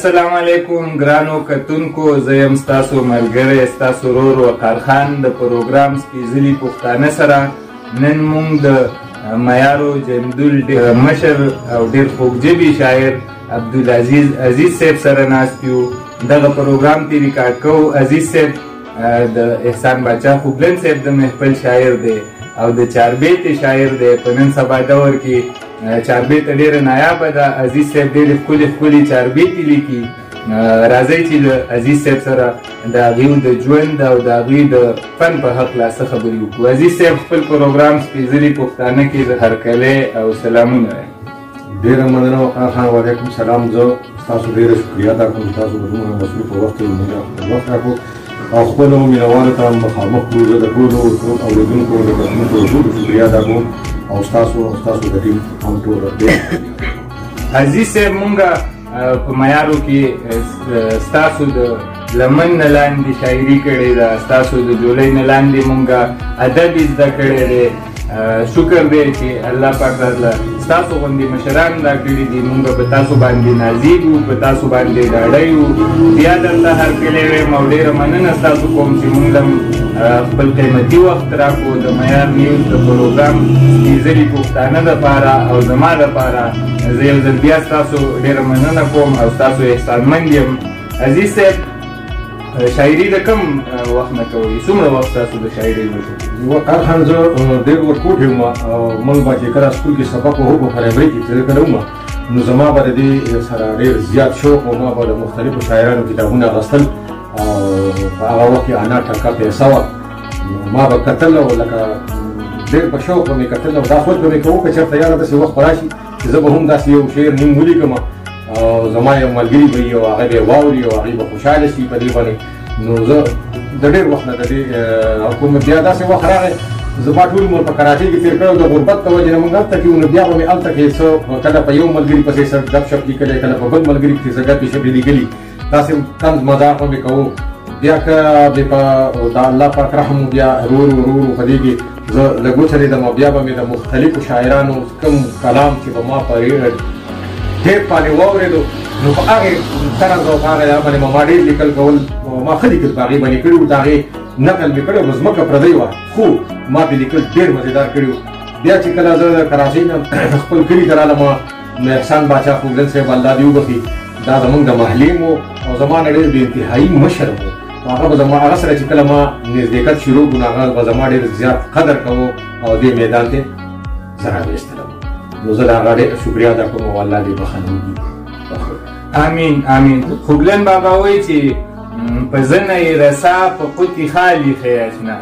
السلام علیکم ګرانو کتونکو، زه یم ستاسو ملګری ستاسو ورور وقار خان د پروګرام سپېڅلي پښتانه سره. نن موږ د معیارو جندول مشر او ډېر خوږژبي شاعر عبدالعزیز عزیز صاحب سره ناست یو. دغه پروګرام تی ریکارډ کوو. عزیز صاحب د احسان باچا خوبلن صاحب د محفل شاعر دی او د چاربیتې شاعر دی. په نن سبا دور کې چاربیته ډېره نایابه ده. عزیز صاحب ډېرې ښکلې ښکلې چاربیتې لیکي. راځئ چې له عزیز صاحب سره د هغوی د ژوند او د هغوی د فن په هکله څه خبرې وکړو. عزیز صاحب خپل پروګرام سپېڅلي پښتانه کې د هرکلی او سلامونه وایم. ډېره مننه وقار خان. وعلیکم سلام. زه ستاسو ډېره شکریا ادا کوم. تاسو به دومره مصروفه وخت موږ وخت راکړو او خپلو مینوالو ته مخامخ کړو. زه د ټولو اورېدونکو د کتونکو ټولو شکریا ادا کوم او ستاسو د ټیم هم ټول. عزیز صاحب مونږ په معیارو کې ستاسو د لمن نه لاندې شاعري کړې ده، ستاسو د جولۍ نه لاندې مونږ ادب زده کړی دی. شکر دی چې الله پاک راته ستاسو غوندې مشران راکړي دي. مونږ په تاسو باندې نازېږو، په تاسو باندې ډاډه یو. بیا درته هرکلی وایم او ډېره مننه ستاسو کوم چې مونږ له خپل قیمتي وخت راکړو د معیار نیوز د پروګرام سپېڅلي پښتانه دپاره او زما دپاره. زه یو ځل بیا ستاسو ډېره مننه کوم او ستاسو احسانمند یم. عزیز صاحب شاعري د کوم وخت نه کوئ؟ څومره وخت تاسو د شاعرۍ وکړو؟ وقار خان زه ډېر ورکوټ یم. موږ به چې کله سکول کې سبق وهو په پرایمري کې چې کله وم نو زما به د دې سره ډېر زیات شوق و. ما به د مختلفو شاعرانو کتابونه اخیستل او په هغه وخت کې انا ټکه پیسه وه. ما به کتل او لکه ډېر په شوق به مې کتل او دا سوچ به مې کوو که چېرته یاره داسې وخت به راشي چې زه به هم داسې یو شعر نیم ولیکم او زما یو ملګري به وي او هغه به یې واوري او هغوی به خوشحاله شي په دې باندې. نو زه د ډېر وخت نه د دې او کوم بیا داسې وخت راغی زما ټول عمر په کراچۍ کې تېر کړی. د غربت په وجې نه موږ هلته کې وو نو بیا به مې هلته کې څه کله په یو ملګري پسې څه ګپ شپ لیکلی، کله په بل ملګري پسې څه ګپې شپې لیکلي. داسې طنز مزاح به مې کوو. بیا که بې په د الله پاک رحم بیا ورو په دې کې زه لږ وچلېدم او بیا به مې د مختلفو شاعرانو کوم کلام چې به ما په ټیپ باندې واورېدو نو په هغې طرز او په هغې باندې به ما ډېر لیکل کول. ما ښه لیکل په هغې باندې کړي وو. د هغې نقل مې کړی و. ځمکه پردۍ وه خو ما پرې لیکل ډېر مزېدار کړي وو. بیا چې کله زه د کراچۍ نه خپل کلي ته رالم نو احسان باچا خوبلن صاحب الله دې وبخي دا زموږ د محلې و او زما نه ډېر بې انتهایي مشر و. هغه به زما هغه سره چې کله ما نزدېکت شروع کړو نو هغه به زما ډېر زیات قدر کوو او دې میدان ته زه راویستلم. نو زه د هغه ډېر شکریا ادا کوم او الله دې بخښنه وکړي. آمین آمین. خوبلن بابا وایي چې په زنه یې رسا په قوتي خالي ښه اشنا،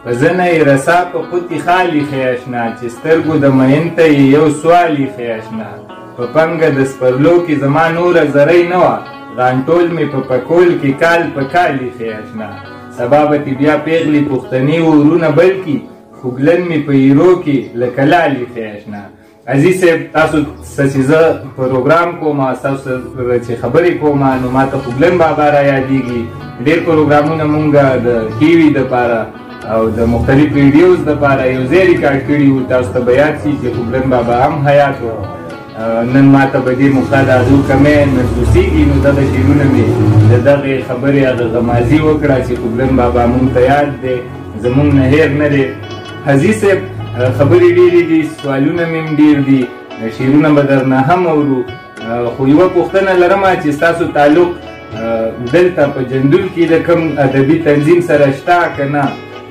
په زنه یې رسا په قوتي خالي ښه اشنا، چې سترګو د مین ته یې یو سوالي ښه اشنا. په پنګه د سپرلو کې زما نوره زرۍ نه وه، غانټول مې په پکول کې کال په کالي ښه اشنا. سبا به تې بیا پیغلې پښتني ورونه بلکې خوبلن مې په ایرو کې لکه لالي ښه اشنا. عزیز صاحب تاسو څه چې زه پروګرام کوم تاسو سره چې خبرې کوم نو ما ته خوبلن بابا را یادېږي. ډېر پروګرامونه مونږ د ټي وي دپاره او د مختلف ویډیوز دپاره یو ځای ریکارډ کړي وو. تاسو ته به یاد شي چې خوبلن بابا هم حیات و. نن ما ته به دې موقع د هغو کمی محسوسېږي نو دغه شعرونه مې د دغې خبرې هغه غمازي وکړه چې خوبلن بابا مونږ ته یاد دی، زمونږ نه هېر نه دی. عزیز صاحب خبرې ډېرې دي، سوالونه مې هم ډېر دي، شعرونه به درنه هم اورو. خو یوه پوښتنه لرم چې ستاسو تعلق دلته په جندول کې د کوم ادبي تنظیم سره شته که نه؟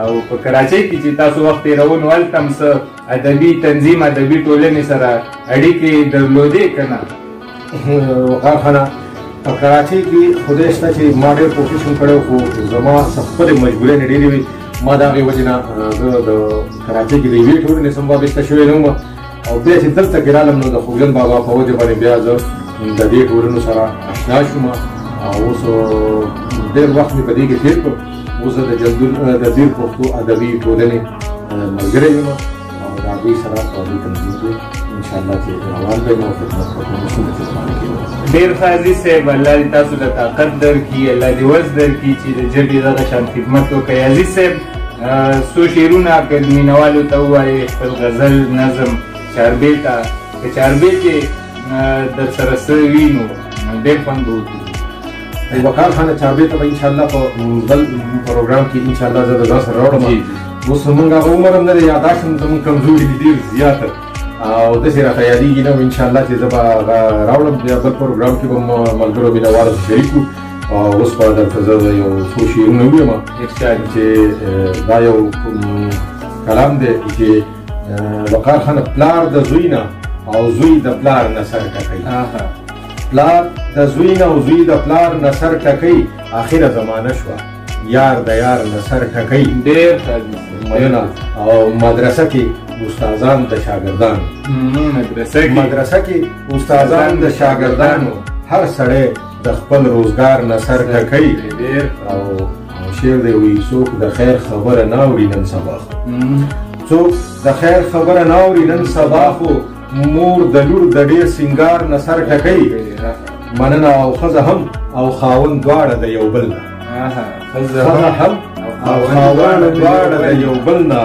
او په کراچۍ کې چې تاسو وخت تېرو نو هلته هم څه ادبي تنظیم ادبي ټولنې سره اړیکې درلودې که نه؟ وقار خانه په کراچۍ کې خدای شته چې ما ډېر کوشش هم کړی خو زما خپلې مجبورۍ ډېرې وي. ما د هغې وجې نه زه د کراچۍ کې د یوې ټولنې سم وابسته شوی نه وم او بیا چې دلته کې رالم نو د خوبلن بابا په وجې باندې بیا زه د دې ټولنو سره اشنا شوم او اوس ډېر وخت مې په دې کې تېر کړ. اوس د جندول د دیر پښتو ادبي ټولنې ملګری یم او د هغوی سره په دې تنظیم کې انشاءالله چې روان دی نو خدمت کوو څومره چې زمانه کې ډېر ښه عزیز صاحب. الله دې تاسو ته طاقت درکړي، الله دې وس درکړي چې د ژبې دغه شان خدمت وکړئ. عزیز صاحب څو شعرونه که مینوالو ته ووایې خپل غزل، نظم، چاربیته که چاربیتې در سره څه وي نو ډېر خوند به وکړي. وقار خان چابې ته به انشاءالله په بل پروګرام کې انشاءالله زه د ځان سره راوړم. اوس زمونږ هغه عمر هم نه دی، یاداشت هم زمونږ کمزوري دي ډېر زیاته او داسې راته یادېږي نه. انشاءالله چې زه به راوړم بیا بل پروګرام کې به ملګرو مینوالو شریک کړو. اوس به درته زه یو څو شعرونه ووایم چې دا یو کلام دی چې وقار خان پلار د زوی نه او زوی د پلار نه سر ټکوي. پلار د زوی نه او زوی د پلار نه سر ټکوي، آخره زمانه شوه یار د یار نه سر ټکوي. ډېر مننه. او مدرسه کې استادان د شاګردانو، مدرسه کې استادان د شاګردانو، هر سړی د خپل روزګار نه سر ټکوي. او شعر دی وایي څوک د خیر خبره نه اوري نن سبا، څوک د خیر خبره نه اوري نن سبا، خو مور د لور د ډېر سینګار نه سر ټکوي. مننه. او ښځه هم او خاوند دواړه د یو بل نه، ښځه هم او خاوند دواړه د یو بل نه،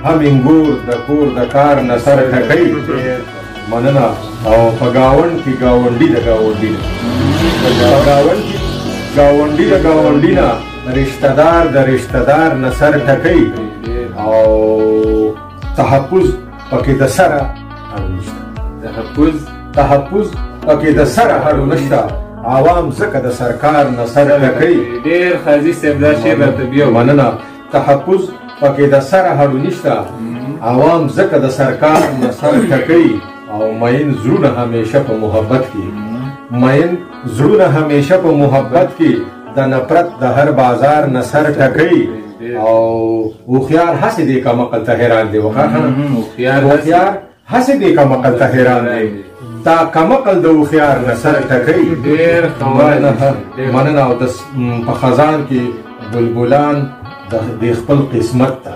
هم انګور د کور د کار نه سر ټکوي. مننه. او په ګاونډ کې ګاونډي د ګاونډي نه، په ګاونډ کې ګاونډي د ګاونډي نه، رشته دار د رشته دار نه سر ټکوي. او تحفظ پکې د سره هړو نشته، تحفظ پکې د سره هړو نشته، عوام ځکه د سرکار نه سر ټکوي. ډېر قاضي صاحب دا شعر راته بیا. مننه. تحفظ پکې د سره هړو نشته، عوام ځکه د سرکار نه سر ټکوي. او مین زړونه همیشه په محبت کې، مین زړونه همیشه په محبت کې، د نفرت د هر بازار نه سر ټکوي. او هوښیار هسې دی که مقل ته حیران دی. هوښیار هسې دی که مقل ته حیران دی، دا کمقل د هوښیار نه سر ټکوي. مننه. او په خزان کې بلبلان د خپل قسمت ته،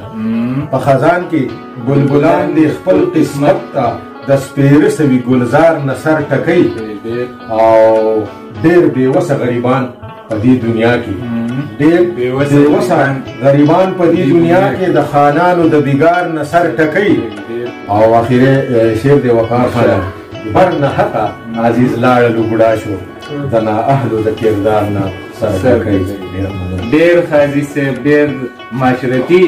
په خزان کې بلبلان د خپل قسمت ته، د سپېره سوي ګلزار نه سر ټکوي. او ډېر بېوسه غریبان په دې دنیا کې، ډېر بېوسه غریبان په دې دنیا کې د خانانو د بیګار نه سر ټکوي. او اخیری شعر دی وقار خان بر نه حقه عزیز لاړلو بوډا شو، د نااهلو د کردار نه سر ټکوي. ډېر قاضي صاحب ډېر معاشرتي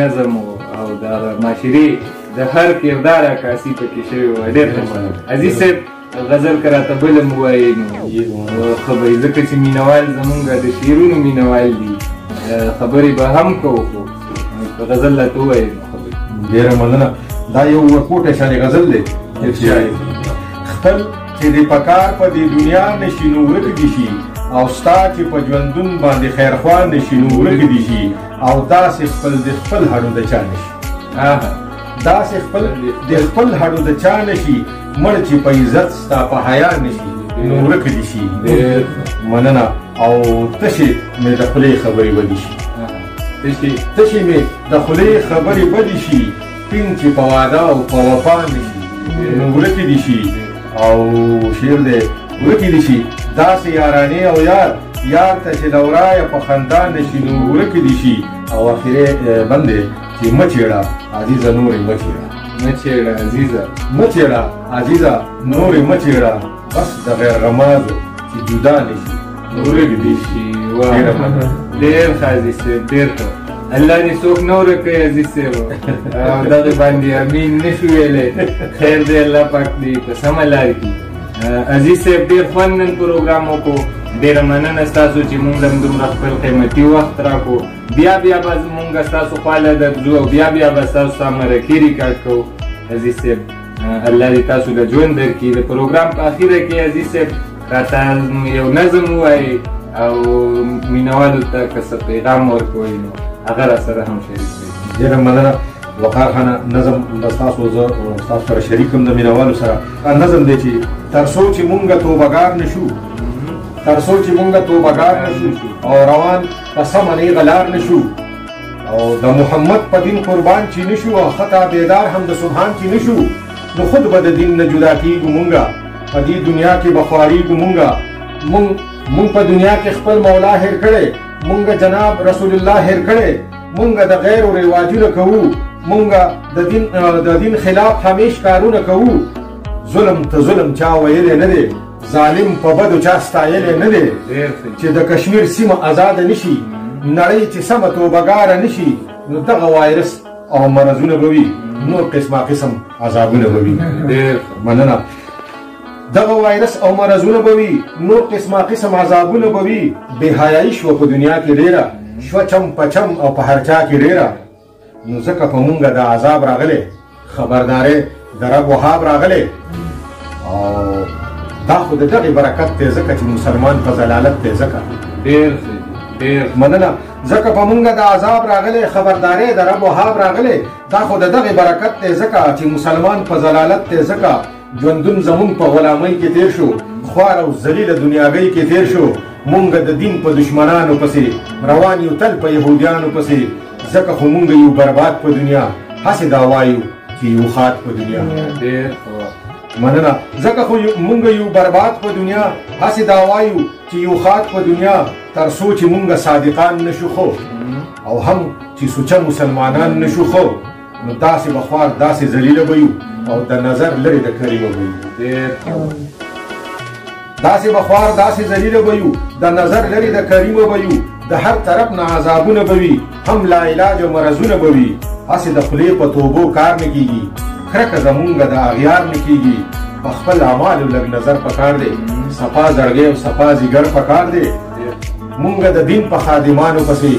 نظم او د معاشري د هر کردار عکاسي پکې شوې وه. ډېر عزیز صاحب غزل که راته بله م ووایې نو ښه به وي، ځکه چې مینوال زمونږ د شعرونو مینوال دي، خبرې به هم کوو، خو په غزل راته ووایې نو ښه به وي. ډېره مننه. دا یو ورکوټی شانې غزل دی. خپل چې د پکار په دې دنیا نشي نو ورک دي شي، او ستا چې په ژوندون باندې خیرخوا نشي نو ورک دي شي. او داسې خپل د خپل هډو د چا نشي، داسې خپل د خپل هډو د چا نشي، مړ چې په عزت ستا په حیا نشي نو ورک دي شي. مننه. او تشې مې د خولې خبرې بدې شي، تشې مې د خولې خبرې بدې شي، ټینګ چې په واده او په وفا نشي نو ورک دي شي. او شعر دی ورکې دي شي داسې یارانې او یار ته چې لورایه په خندا نشي نو ورکې دي شي. او اخرې بند دی چې مه چېړه عزیزه نورې مه چېړه، مه چېړه عزیزه نورې مه چېړه، بس د غیر غمازو چې جدا نشي نو ورک دي شي. ډېر قاضي صاحب ډېر ښه. الله دې څوک نه ورکوي عزیز صاحب، او دغې باندې امین نه شو ویلی. خیر دی، الله پاک دې په سمه لار کړي. عزیز صاحب ډېر خوند نن پروګرام وکړو. ډېره مننه ستاسو چې مونږ هم دومره خپل قیمتي وخت راکړو. بیا به مونږ ستاسو خواله درځو او بیا به ستاسو سره مرکې ریکارډ کوو. عزیز صاحب الله دې تاسو له ژوند درکړي. د پروګرام په اخره کې عزیز صاحب راته یو نظم ووایي او مینوالو ته که څه پیغام ورکوئ نو هغه را سره هم شریک کړئ. ډېره مننه وقار خانه. نظم د ستاسو زه ستاسو سره شریک یم د مینوالو سره. نظم دی چې تر څو چې مونږ توبهګار نشو، تر څو چې مونږ توبهګار نشو او روان په سمه نیغه لار نشو، او د محمد په دین قربان چې نشو، او خطا بیدار هم د سبحان چې نشو، نو خود به د دین نه جدا کېږو مونږه، په دې دنیا کې به خوارېږو مونږه. مونږ په دنیا کې خپل مولا هېر کړی، مونږ جناب رسول الله هېر کړی، مونږ د غیرو رواجونه کوو، مونږ د دین خلاف همیش کارونه کوو. ظلم ته ظلم چا ویلی نه دی، ظالم په بدو چا ستایلی نه دی، چې د کشمیر سیمه آزاده نشي، نړۍ چې سمه توبهګاره نشي، نو دغه وایرس او مرضونه به وي، نور قسمه قسم عذابونه به وي. مننه. دغه وایرس او مرضونه به وي، نور قسمه قسم عذابونه به وي. بېحیایي شوه په دنیا کې ډېره، شوه چم پچم او په هر چا کې ډېره. نو ځکه په مونږ د عذاب راغلی، خبرداری د رب وهاب راغلی، او دا خو د دغې برکت دی، ځکه چې مسلمان په ضلالت دی. ځکه ډېر مننه. ځکه په مونږ د عذاب راغلی، خبرداری د رب وهاب راغلی، دا خو د دغې برکت دی، ځکه چې مسلمان په ضلالت دی. ځکه ژوندون زمونږ په غلامۍ کې تیر شو، خوار او ذلیله دنیاګۍ کې تیر شو. مونږ د دین په دشمنانو پسې روان یو، تل په یهودیانو پسې. ځکه خو مونږ یو برباد په دنیا، هسې دا وایو چې یو ښاد په دنیا. مننه. ځکه خو مونږ یو برباد په دنیا، هسې دا وایو چې یو ښاد په دنیا، تر څو چې مونږ صادقان نشو خو، او هم چې سوچه مسلمانان نشو خو، نو داسې بخوار داسې ذلیله به یو، او د نظر لرې د کریمه به یو. داسې بخوار داسې ذلیله به یو، د نظر لرې د کریمه به یو. د هر طرف نه عذابونه به وي، هم لا علاج مرضونه به وي. هسې د خولې په توبو کار نه کېږي، کرکه زمونږ د اغیار نه کېږي. په خپل اعمالو لږ نظر پکار دی، صفا زړګی او صفا ځیګر پکار دی. مونږ د دین په خادمانو پسې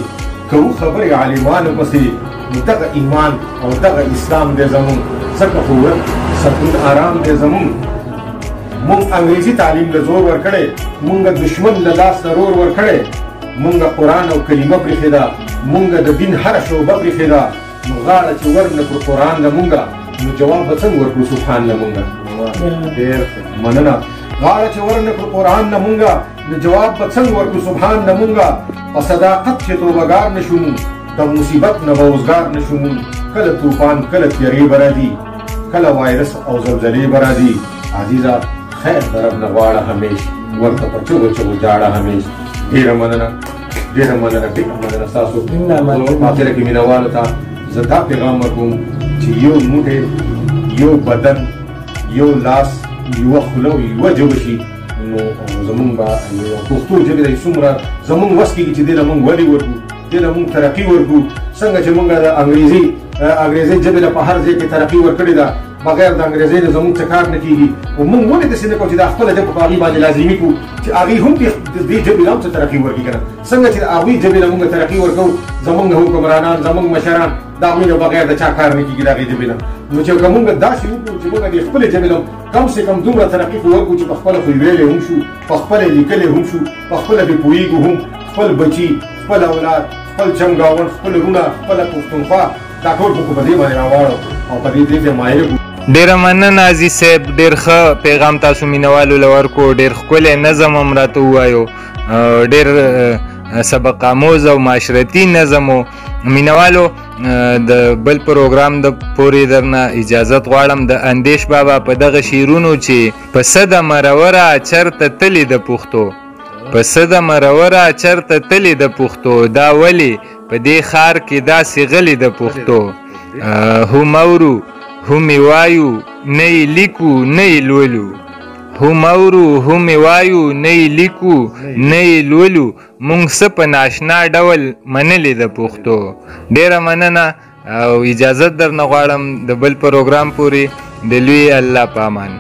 کوو خبرې عالمانو پسې، نو دغه ایمان او دغه اسلام دی زمونږ. ځکه خو سکون آرام دی زمونږ. مونږ انګریزي تعلیم له زور ورکړی، مونږ دشمن له لاس ضرور ورکړی. مونږ قرآن او کلمه پرېښې ده، مونږ د دین هره شعبه پرېښې ده. نو غاړه چې ورنه کړو قرآن له مونږه، نو جواب به څنګه ورکړو سبحان له مونږه. مننه. غاړه چې ورنه کړو قرآن له مونږه، نو جواب به څنګه ورکړو سبحان له مونږه. په صداقت چې توبهګار نه شو مونږ، د مصیبت نه به اوزګار نه شو مونږ. کله طوفان کله تیارې به راځي، کله وایرس او زلزلې به راځي. عزیزه خیر د رب نه غواړه همیش، ورته په چغو چغو جاړه همیش. ډېره مننه، ډېره مننه، ډېره مننه ستاسو. آخره کې مینهوالو ته زه دا پیغام ورکوم چې یو موټی، یو بدن، یو لاس، یوه خوله او یوه ژبه شي، نو زمونږ به پښتو ژبې ته څومره زمونږ وس کېږي چې دې له مونږ ودې ورکړو، دې له مونږ ترقي ورکړو. څنګه چې مونږ د انګریزي ژبې له په هر ځای کې ترقي ورکړې ده، بغیر د انګریزۍ نه زمونږ څه کار نه کېږي. او مونږ ولې داسې نه کوو چې دا خپله ژبه په هغې باندې لازمي کړو، چې هغې هم دې ژبې له هم څه ترقي ورکړي که نه. څنګه چې د هغوی ژبې له مونږ ترقي ورکوو، زمونږ حکمرانان، زمونږ مشران د هغوی نه بغیر د چا کار نه کېږي د هغې ژبې نه. نو چې که مونږ داسې وکړو چې مونږ د خپلې ژبې له کم سے کم دومره ترقي خو ورکړو چې په خپله خو ویلی هم شو، په خپله لیکلی هم شو، په خپله پرې پوهېږو هم. خپل بچي، خپل اولاد، خپل چمګاون، خپل وروڼه، خپله پښتونخوا، دا ټول خو په دې باندې راواړو او په دې ته مایل کړو. ډیره مننه عزیز صاحب، ډیر ښه پیغام تاسو مینوالو له ورکو. ډیر ښکلی نظم هم راته ووایو، ډیر سبق آموز او معاشرتي نظم و. مینوالو د بل پروګرام د پورې درنه اجازت غواړم د اندیش بابا په دغه شعرونو چې پسه د مروره چرته تلې د پښتو، پسه د مروره چرته تلې د پښتو، دا ولې په دې ښار کې داسې غلې د پښتو. هم اورو هم وایو نه یې لیکو نه یې لولو، هم اورو هم وایو نه یې لیکو نه یې لولو، مونږ څه په ناشنا ډول منلې د پښتو. ډیره مننه او اجازت درنه غواړم د بل پروګرام پورې. د لوی الله په امان.